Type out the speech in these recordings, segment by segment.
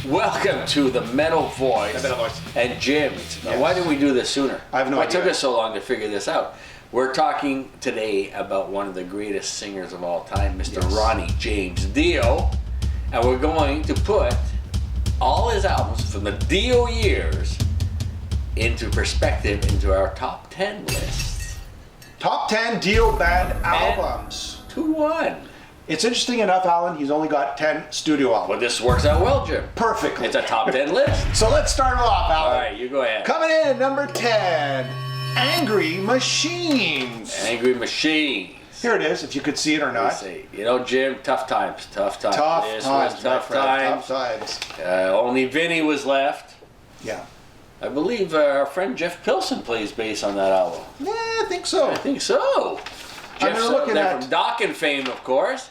Welcome to the Metal Voice. The Metal Voice. And Jim, why didn't we do this sooner? I have no idea. Why took us so long to figure this out? We're talking today about one of the greatest singers of all time, Mr. Ronnie James Dio. And we're going to put all his albums from the Dio years into perspective into our top 10 list. Top 10 Dio band albums. 2-1. It's interesting enough, Alan, he's only got 10 studio albums. Well, this works out well, Jim. Perfectly. It's a top 10 list. So let's start it off, Alan. All right, you go ahead. Coming in at number 10, Angry Machines. Angry Machines. Here it is, if you could see it or not. See. You know, Jim, tough times. Tough This times, was tough times. Tough times. Only Vinny was left. Yeah. I believe our friend Jeff Pilson plays bass on that album. Yeah, I think so. I think so. Jeff's looking from Dokken fame, of course.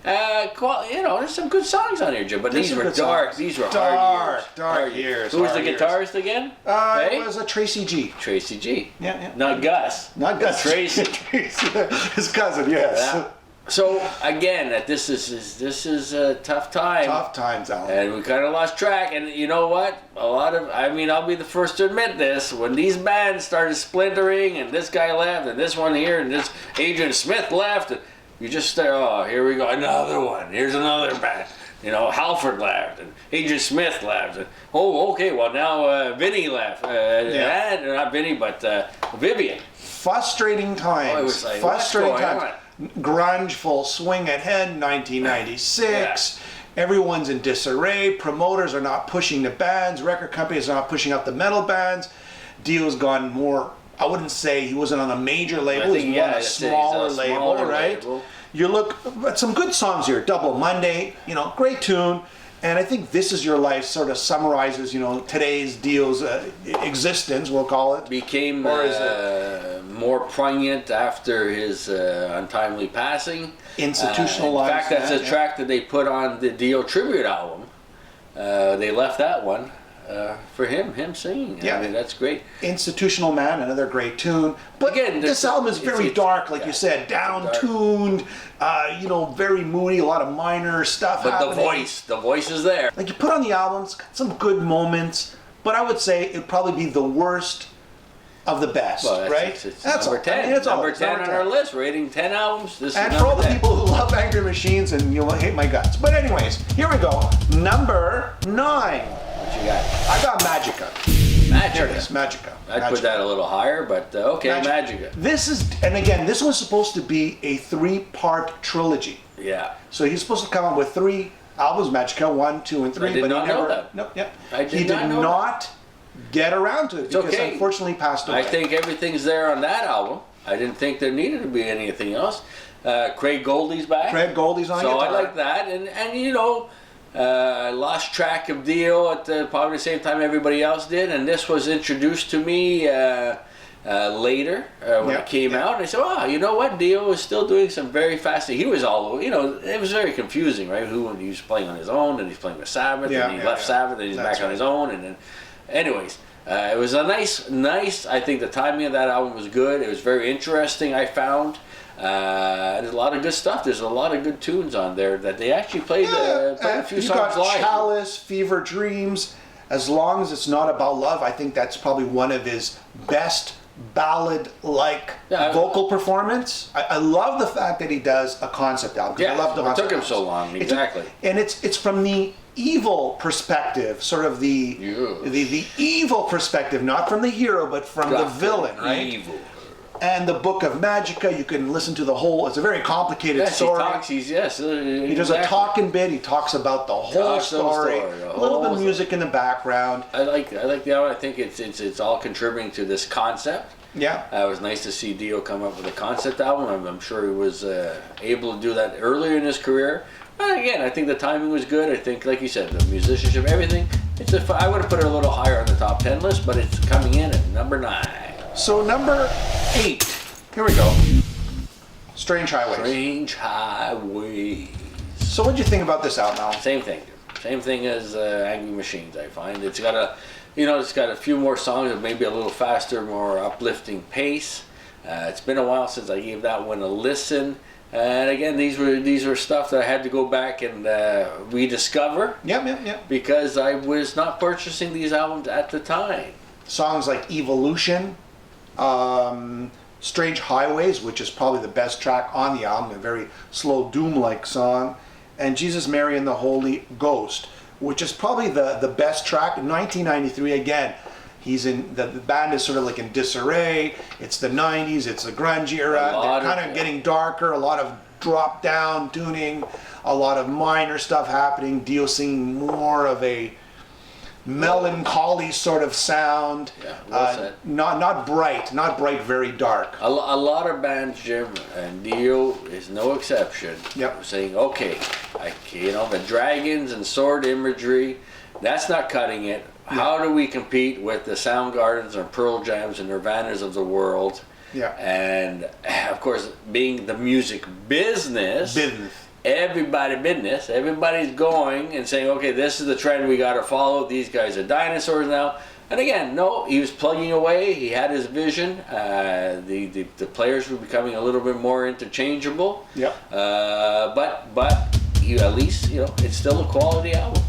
There's some good songs on here, Jim, but these were dark. Songs. These were hard years. Who was the guitarist again? It was a Tracy G. Tracy G. Yeah. Not Gus. Not Gus. Tracy. His cousin, yes. Yeah. So again, this is a tough time. Tough times, Alan. And we kind of lost track. And you know what? I'll be the first to admit this. When these bands started splintering, and this guy left, and this one here, and this Adrian Smith left, and you just stare, oh, here we go, another one. Here's another band. You know, Halford left, and Adrian Smith left. And, oh, okay, well now Vinny left. Not Vinny, but Vivian. Frustrating times. Oh, it was like, frustrating times. Grunge, Full Swing Ahead, 1996. Everyone's in disarray. Promoters are not pushing the bands. Record companies are not pushing out the metal bands. Dio's gone more, I wouldn't say he wasn't on a major label. He's on a smaller label, right? You look at some good songs here. Double Monday, great tune. And I think This Is Your Life sort of summarizes, today's Dio's existence, we'll call it. Became more poignant after his untimely passing. Institutionalized. In fact, that's a track that they put on the Dio tribute album. They left that one for him singing. Yeah. I mean, that's great. Institutional Man, another great tune. But again, this album is very dark, like you said, down-tuned, very moody, a lot of minor stuff happening. The voice is there. Like you put on the albums, got some good moments, but I would say it'd probably be the worst of the best, right? That's number 10. Number 10 on our list, rating 10 albums. And for all the people who love Angry Machines, and you'll hate my guts. But anyways, here we go. Number 9. What you got? I got Magica. Here it is, Magica. I'd put that a little higher, but okay, Magica. This was supposed to be a 3-part trilogy. Yeah. So he's supposed to come up with 3 albums, Magica, 1, 2, and 3. I did not know that. Nope, yeah. He did not get around to it because unfortunately he passed away. I think everything's there on that album. I didn't think there needed to be anything else. Craig Goldie's back. Craig Goldie's on guitar. So I like that, and I lost track of Dio at probably the same time everybody else did, and this was introduced to me later when it came out. And I said, "Oh, you know what? Dio is still doing some very fast. He was all over. It was very confusing, right? When he was playing on his own, and he's playing with Sabbath, and he left Sabbath, and he's back on his own, and then, anyways." It was a nice. I think the timing of that album was good. It was very interesting. I found. There's a lot of good stuff. There's a lot of good tunes on there that they actually played a few songs live. Chalice, Fever Dreams. As long as it's not about love, I think that's probably one of his best ballad-like vocal performance. I love the fact that he does a concept album. Yeah, I love the concept it took him so long. Exactly. And it's from the evil perspective, sort of the evil perspective, not from the hero, but from the villain, right? Evil. And the Book of Magica, you can listen to the whole. It's a very complicated story. He does a talking bit. He talks about the whole story. A little bit of music in the background. I like the album. I think it's all contributing to this concept. Yeah. It was nice to see Dio come up with a concept album. I'm sure he was able to do that earlier in his career. But again, I think the timing was good. I think, like you said, the musicianship, everything. I would have put it a little higher on the top 10 list, but it's coming in at number 9. So number 8. Here we go. Strange Highways. Strange Highways. So what did you think about this album, Alan? Same thing. Same thing as Angry Machines, I find. It's got a few more songs that maybe a little faster, more uplifting pace. It's been a while since I gave that one a listen. And again, these were stuff that I had to go back and rediscover. Yep. Because I was not purchasing these albums at the time. Songs like Evolution, Strange Highways, which is probably the best track on the album, a very slow doom-like song, and Jesus, Mary, and the Holy Ghost, which is probably the best track. In 1993, again, he's in the band is sort of like in disarray. It's the 90s, it's the grunge era. They're kind of getting darker, a lot of drop down tuning, a lot of minor stuff happening. Dio singing more of a melancholy sort of sound. Not bright, very dark. A lot of bands, Jim, and Dio is no exception. Saying, okay, the dragons and sword imagery, that's not cutting it. How do we compete with the Soundgardens and Pearl Jams and Nirvanas of the world? And of course, being the music business. Everybody's going and saying, okay, this is the trend we got to follow. These guys are dinosaurs now. And again, no, he was plugging away. He had his vision. The players were becoming a little bit more interchangeable. But you at least, it's still a quality album.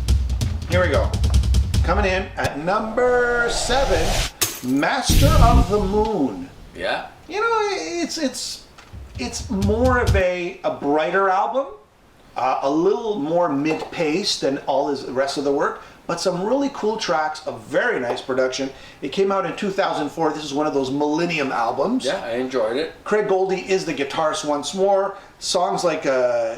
Here we go. Coming in at number 7, Master of the Moon. Yeah. It's more of a brighter album. A little more mid-paced than all the rest of the work, but some really cool tracks, a very nice production. It came out in 2004. This is one of those Millennium albums. Yeah, I enjoyed it. Craig Goldie is the guitarist once more. Songs like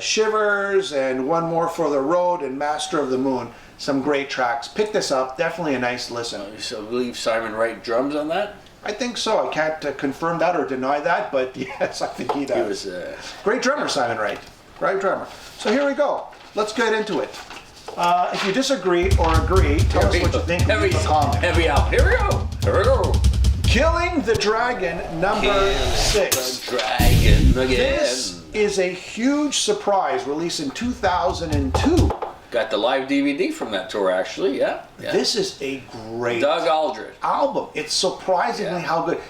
Shivers and One More for the Road and Master of the Moon. Some great tracks. Pick this up. Definitely a nice listen. I believe Simon Wright drums on that? I think so. I can't confirm that or deny that, but yes, I think he does. He was great drummer, Simon Wright. Great drummer. So here we go. Let's get into it. If you disagree or agree, tell us what you think. Leave a comment. Heavy out. Here we go. Killing the Dragon, number 6. The Dragon again. This is a huge surprise, released in 2002. Got the live DVD from that tour, actually. Yeah. This is a great Doug Aldrich album. It's surprisingly how good.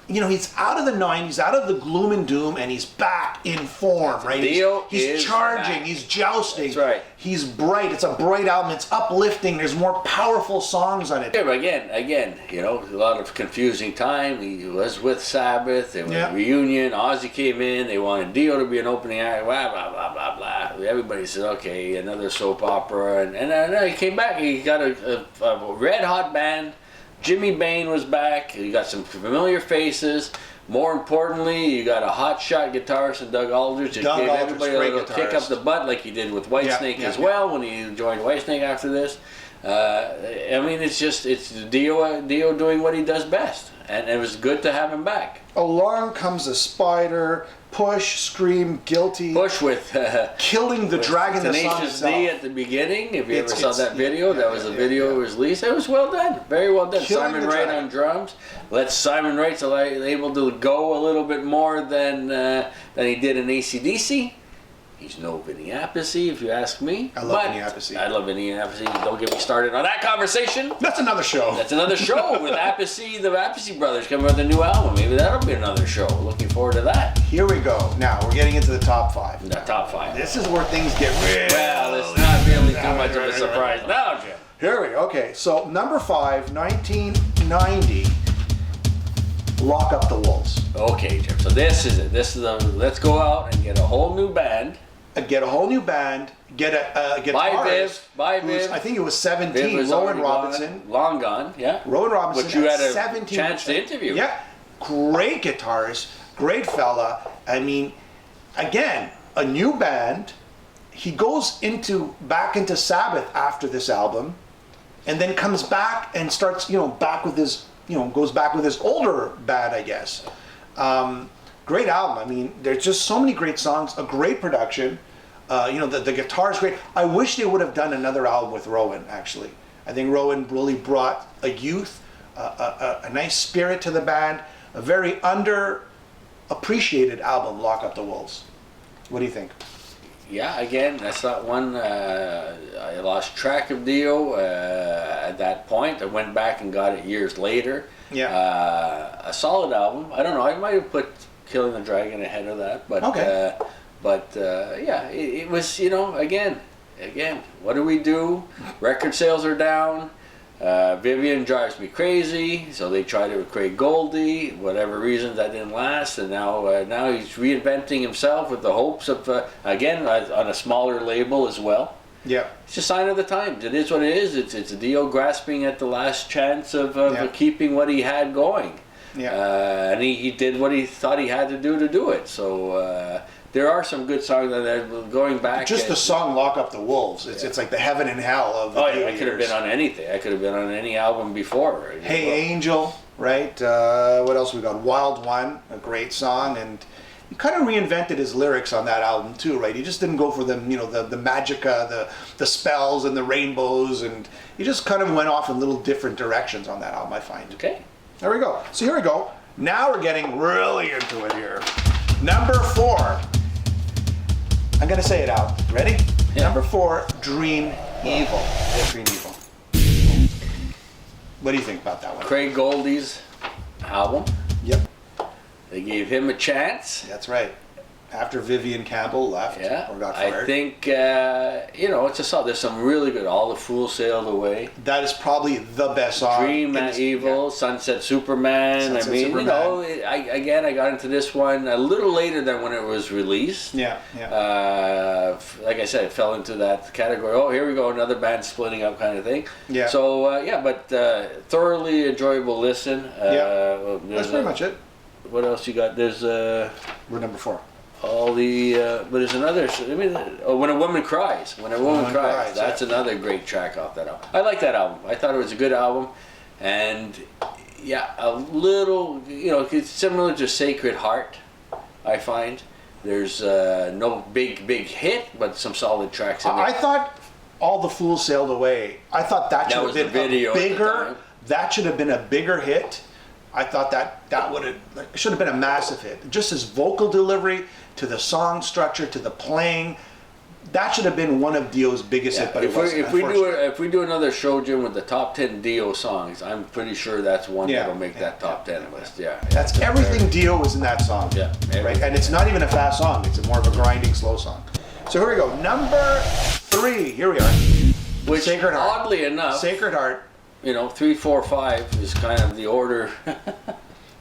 He's out of the 90s, out of the gloom and doom, and he's back in form, right? He's charging, back. He's jousting. That's right. He's bright. It's a bright album. It's uplifting. There's more powerful songs on it. Yeah, but again, a lot of confusing time. He was with Sabbath. There was a reunion. Ozzy came in. They wanted Dio to be an opening act. Blah, blah, blah, blah, blah. Everybody said, okay, another soap opera. And he came back. He got a red-hot band. Jimmy Bain was back. You got some familiar faces. More importantly, you got a hotshot guitarist in Doug Aldrich. Gave everybody a little kick up the butt like he did with Whitesnake as well when he joined Whitesnake after this. It's Dio doing what he does best. And it was good to have him back. Along Comes a Spider, Push, Scream, Guilty. Push with Killing the Dragon, the song Tenacious D at the beginning. If you ever saw that video, that was a video yeah. release. It was well done, very well done. Killing Simon Wright on drums. Simon Wright's able to go a little bit more than he did in AC/DC. He's no Vinny Appice, if you ask me. I love Vinny Appice. I love Vinny Appice. Don't get me started on that conversation. That's another show. That's another show with Appice, the Appice brothers coming with a new album. Maybe that'll be another show. Looking forward to that. Here we go. Now, we're getting into the top 5. The top 5. This is where things get real. Well, it's not really too much of a surprise now, Jim. Here we go. Okay, so number 5, 1990, Lock Up the Wolves. Okay, Jim. So this is it. Let's go out and get a whole new band. Get a whole new band. Get a guitarist. By Viv. I think it was 17. Rowan Robinson. Long gone. Yeah. Rowan Robinson. Which you had a 17 chance to interview. Yeah. Great guitarist. Great fella. I mean, again, a new band. He goes back into Sabbath after this album, and then comes back and starts, back with his, goes back with his older band, I guess. Great album. I mean, there's just so many great songs, a great production. The guitar is great. I wish they would have done another album with Rowan, actually. I think Rowan really brought a youth, a nice spirit to the band, a very underappreciated album, Lock Up the Wolves. What do you think? Yeah, again, that's not one. I lost track of Dio at that point. I went back and got it years later. Yeah. A solid album. I don't know. I might have put Killing the Dragon ahead of that, but okay. But yeah, it was, you know, again, what do we do? Record sales are down. Vivian drives me crazy, so they tried it with Craig Goldie. Whatever reason, that didn't last, and now he's reinventing himself with the hopes of again on a smaller label as well. Yeah, it's a sign of the times. It is what it is. It's Dio grasping at the last chance of keeping what he had going. Yeah, and he did what he thought he had to do it. So. There are some good songs that are going back. Just the song "Lock Up the Wolves." It's like the heaven and hell of the I could have been on anything. I could have been on any album before. Hey Angel, right? What else we got? Wild One, a great song, and he kind of reinvented his lyrics on that album too, right? He just didn't go for them, you know, the Magica, the spells and the rainbows, and he just kind of went off in little different directions on that album, I find. Okay. There we go. So here we go. Now we're getting really into it here. Number 4. I'm going to say it out. Ready? Yeah. Number 4, Dream Evil. Yeah, Dream Evil. What do you think about that one? Craig Goldie's album. Yep. They gave him a chance. That's right. After Vivian Campbell left or got fired. I think, you know, it's a song. There's some really good. All the Fools Sailed Away. That is probably the best song. Dream Evil, Sunset Superman. Sunset Superman. You know, I got into this one a little later than when it was released. Yeah. Like I said, it fell into that category. Oh, here we go, another band splitting up kind of thing. Yeah. So, but thoroughly enjoyable listen. That's pretty much it. What else you got? There's... We're number 4. All the, but there's another, When a Woman Cries. When a Woman Cries. That's another great track off that album. I like that album. I thought it was a good album. And, a little, you know, it's similar to Sacred Heart, I find. There's no big hit, but some solid tracks in there. I thought All the Fools Sailed Away, I thought that should have been a bigger, that should have been a bigger hit. I thought that should have been a massive hit. Just his vocal delivery, to the song structure, to the playing, that should have been one of Dio's biggest hits. But if we do another show, Jim, with the top 10 Dio songs, I'm pretty sure that's one that'll make that top 10 list. Yeah, that's everything Dio was in that song. Yeah, right. And it's not even a fast song; it's more of a grinding, slow song. So here we go. Number 3. Here we are. Which, Sacred Heart. Oddly enough, Sacred Heart. You know, 3, 4, 5 is kind of the order.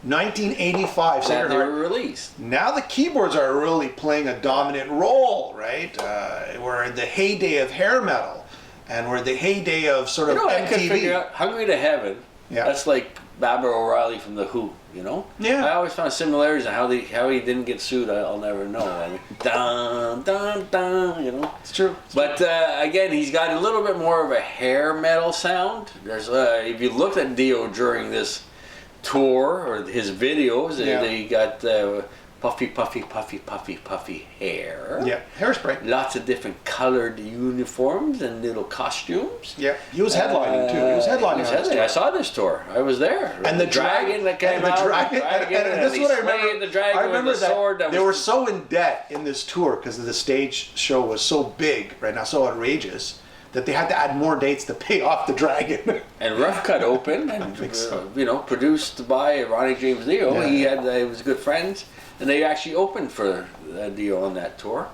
1985, Sacred Heart. They were released. Now the keyboards are really playing a dominant role, right? We're in the heyday of hair metal, and we're in the heyday of sort of MTV. I could figure out Hungry to Heaven. Yeah. That's like Barbara O'Reilly from The Who, you know? Yeah. I always found similarities, and how he didn't get sued, I'll never know. I mean, dun, dun, dun, you know? It's true. But again, he's got a little bit more of a hair metal sound. There's if you looked at Dio during this tour, or his videos, they got puffy hair. Yeah, hairspray. Lots of different colored uniforms and little costumes. Yeah, he was headlining too. He was headlining. I saw this tour. I was there. And the dragon that came out. And this is what I remember. The dragon, I remember with the sword that they were so in debt in this tour because the stage show was so big, right now, so outrageous, that they had to add more dates to pay off the dragon. And Rough Cut opened, and you know, produced by Ronnie James Dio. Yeah. He was good friends, and they actually opened for Dio on that tour.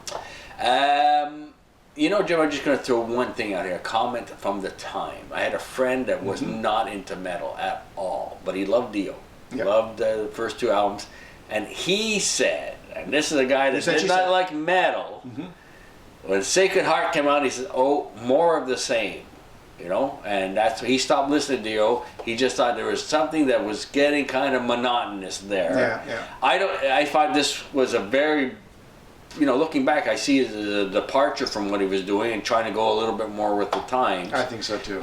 You know, Jim, I'm just going to throw one thing out here, a comment from the time. I had a friend that was not into metal at all, but he loved Dio. He loved the first 2 albums, and he said, and this is a guy that did not like metal. When Sacred Heart came out, he said, "Oh, more of the same," you know, and that's he stopped listening to Dio. He just thought there was something that was getting kind of monotonous there. Yeah. I find this was a very, you know, looking back, I see it as a departure from what he was doing and trying to go a little bit more with the times. I think so too.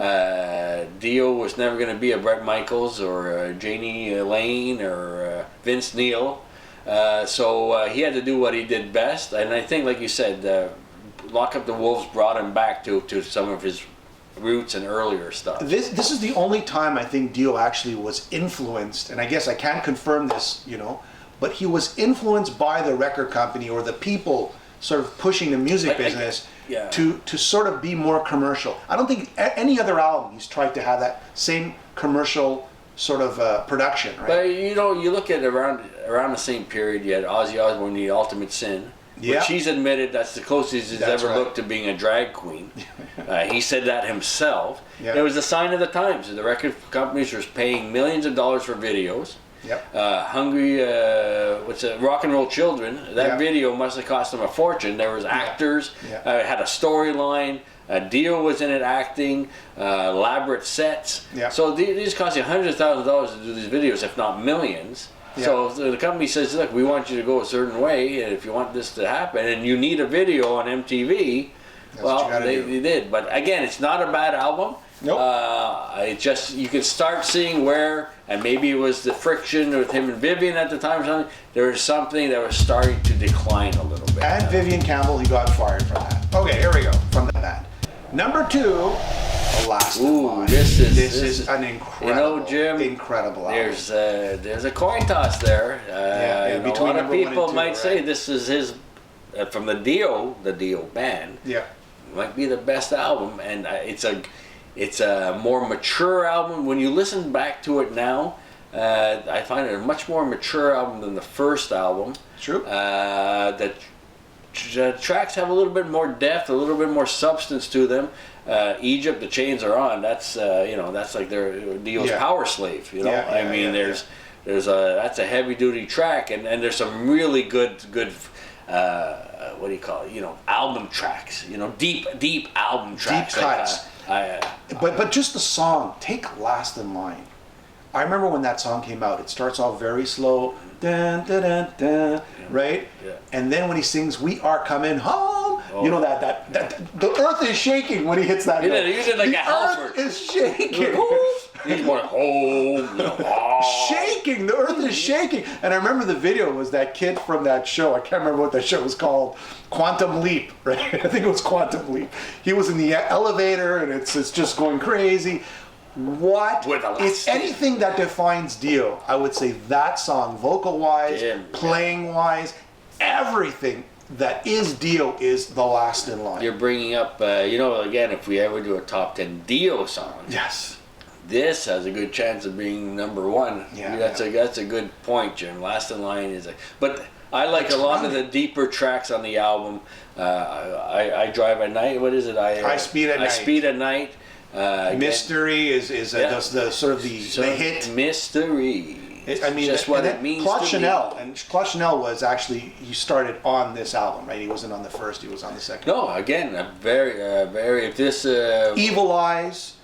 Dio was never going to be a Bret Michaels or a Janie Lane or Vince Neil, so he had to do what he did best. And I think, like you said, Lock Up the Wolves brought him back to some of his roots and earlier stuff. This is the only time I think Dio actually was influenced, and I guess I can't confirm this, you know, but he was influenced by the record company or the people sort of pushing the music business to sort of be more commercial. I don't think any other album he's tried to have that same commercial sort of production, right? But you know, you look at around the same period, you had Ozzy Osbourne, The Ultimate Sin. Yeah. Which he's admitted that's the closest he's ever right. looked to being a drag queen. He said that himself. Yeah. It was a sign of the times. The record companies were paying millions of dollars for videos. Yep. Hungry, Rock and Roll Children. That video must have cost them a fortune. There was actors. It had a storyline. Dio was in it acting, elaborate sets. Yeah. So these cost you hundreds of thousands of dollars to do these videos, if not millions. Yeah. So the company says, look, we want you to go a certain way, and if you want this to happen, and you need a video on MTV, they did. But again, it's not a bad album. Nope. It just, you can start seeing where, and maybe it was the friction with him and Vivian at the time or something, there was something that was starting to decline a little bit. And Vivian Campbell, he got fired from that. Okay, here we go, from the band. Number 2, The Last in Line. This is an incredible, Jim, incredible album. There's a coin toss there. A lot of people might say this is his, from the Dio band. Yeah. Might be the best album, and it's a more mature album. When you listen back to it now, I find it a much more mature album than the first album. True. The tracks have a little bit more depth, a little bit more substance to them. Egypt, The Chains Are On. That's that's like their Dio's Power Slave. That's a heavy duty track, and there's some really good what do you call it? Album tracks. Deep album tracks. Deep cuts. But just the song, take Last in Line. I remember when that song came out. It starts off very slow, dun, dun, dun, dun, right? Yeah. And then when he sings "We Are Coming Home," that the earth is shaking when he hits that note. You did like the a Halford. The earth is shaking. He's more home. Shaking. The earth is shaking. And I remember the video was that kid from that show. I can't remember what that show was called. Quantum Leap, right? I think it was Quantum Leap. He was in the elevator and it's just going crazy. It's anything that defines Dio. I would say that song, vocal-wise, playing-wise, everything that is Dio is The Last in Line. You're bringing up, again, if we ever do a top 10 Dio song, this has a good chance of being number 1. That's a good point, Jim. Last in Line is but I like a lot of the deeper tracks on the album. I Drive at Night. What is it? I Speed at Night. I Speed at Night. Mystery is the sort of the hit. Mystery. Just what it means. Claude Chanel was actually, he started on this album, right? He wasn't on the first, he was on the second. No, again, if this Evil Eyes.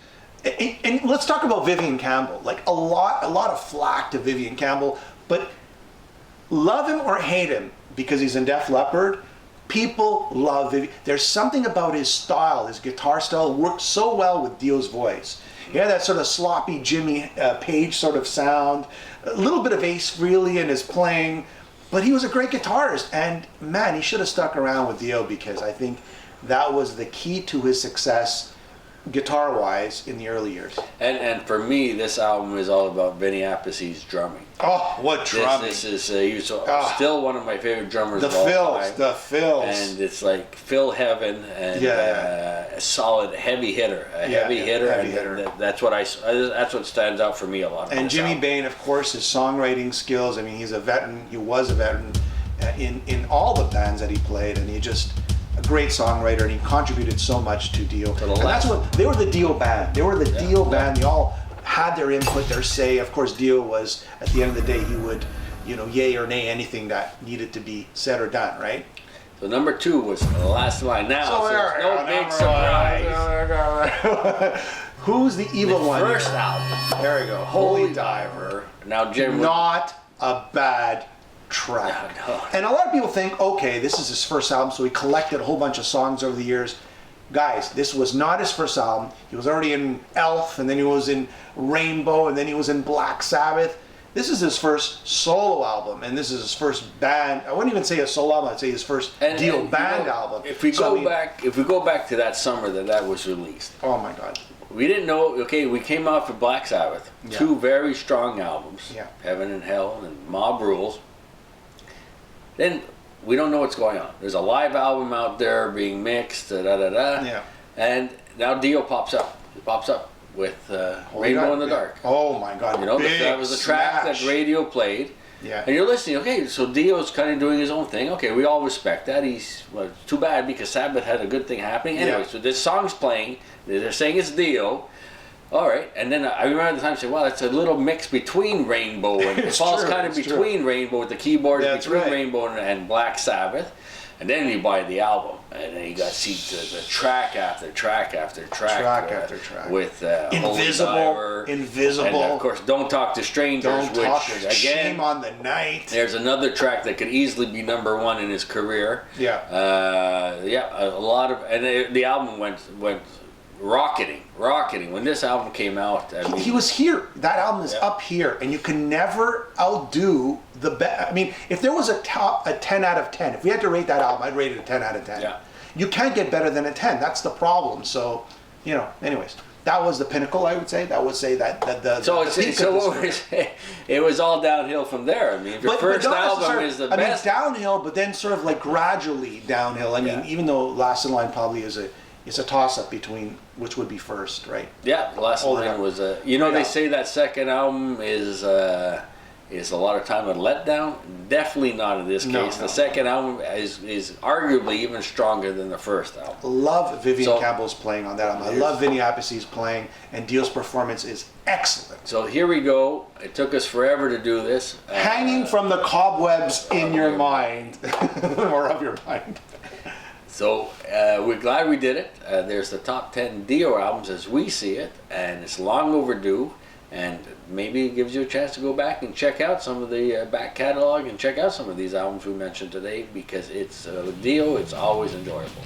And let's talk about Vivian Campbell. Like a lot of flack to Vivian Campbell, but love him or hate him because he's in Def Leppard, people love Vivian. There's something about his style, his guitar style worked so well with Dio's voice. He had that sort of sloppy Jimmy Page sort of sound, a little bit of Ace Frehley in his playing, but he was a great guitarist. And man, he should have stuck around with Dio because I think that was the key to his success guitar-wise in the early years. And for me, this album is all about Vinny Appice's drumming. Oh, what drumming! This is he's still one of my favorite drummers of all time. The fills. And it's like Phil Heaven and a solid heavy hitter, heavy hitter. That's what stands out for me a lot. And Jimmy Bain, of course, his songwriting skills. I mean, he's a veteran. He was a veteran in all the bands that he played, and he just. A great songwriter, and he contributed so much to Dio. And that's what they were, the Dio band. They were the Dio band. They all had their input, their say. Of course, Dio was, at the end of the day, he would, yay or nay anything that needed to be said or done, right? So number 2 was The Last Line. Now, so there's no big surprise. Who's the evil one? First album. There we go. Holy Diver. Now, Jim. Not a bad track. No. And a lot of people think, okay, this is his first album, so he collected a whole bunch of songs over the years. Guys, this was not his first album. He was already in Elf, and then he was in Rainbow, and then he was in Black Sabbath. This is his first solo album, and this is his first band. I wouldn't even say a solo album. I'd say his first Dio band album. If we go back to that summer that was released. Oh my God. We didn't know. Okay, we came off of Black Sabbath, 2 very strong albums, Heaven and Hell and Mob Rules. Then we don't know what's going on. There's a live album out there being mixed, and now Dio pops up. He pops up with Rainbow in the Dark. Oh my God! That was a track that radio played. Yeah. And you're listening, okay, so Dio's kind of doing his own thing. Okay, we all respect that. Well, too bad because Sabbath had a good thing happening. Anyway, so this song's playing. They're saying it's Dio. All right, and then I remember the time saying, "Well, it's a little mix between Rainbow and it falls kind of between Rainbow with the keyboards between Rainbow and Black Sabbath." And then you buy the album, and then you got to see the track after track after track, with Invisible, and of course, Don't Talk to Strangers, again, Shame on the Night. There's another track that could easily be #1 in his career. Yeah, a lot of, and the album went rocketing. When this album came out, I mean, he was here. That album is up here, and you can never outdo the best. I mean, if there was a 10 out of 10, if we had to rate that album, I'd rate it a 10 out of 10. Yeah. You can't get better than a 10. That's the problem. So, anyways, that was the pinnacle, I would say. That would say that it was all downhill from there. I mean, your first album is the best. I mean, downhill, but then sort of like gradually downhill. I mean, even though Last in Line probably is a toss-up between which would be first, right? Yeah, Last in Line was a. They say that second album is a lot of time a letdown. Definitely not in this case. The second album is arguably even stronger than the first album. Love Vivian Campbell's playing on that album. I love Vinny Appice's playing, and Dio's performance is excellent. So here we go. It took us forever to do this. Hanging from the cobwebs in your mind, or of your mind. So we're glad we did it. There's the top 10 Dio albums as we see it, and it's long overdue. And maybe it gives you a chance to go back and check out some of the back catalog and check out some of these albums we mentioned today, because it's Dio. It's always enjoyable.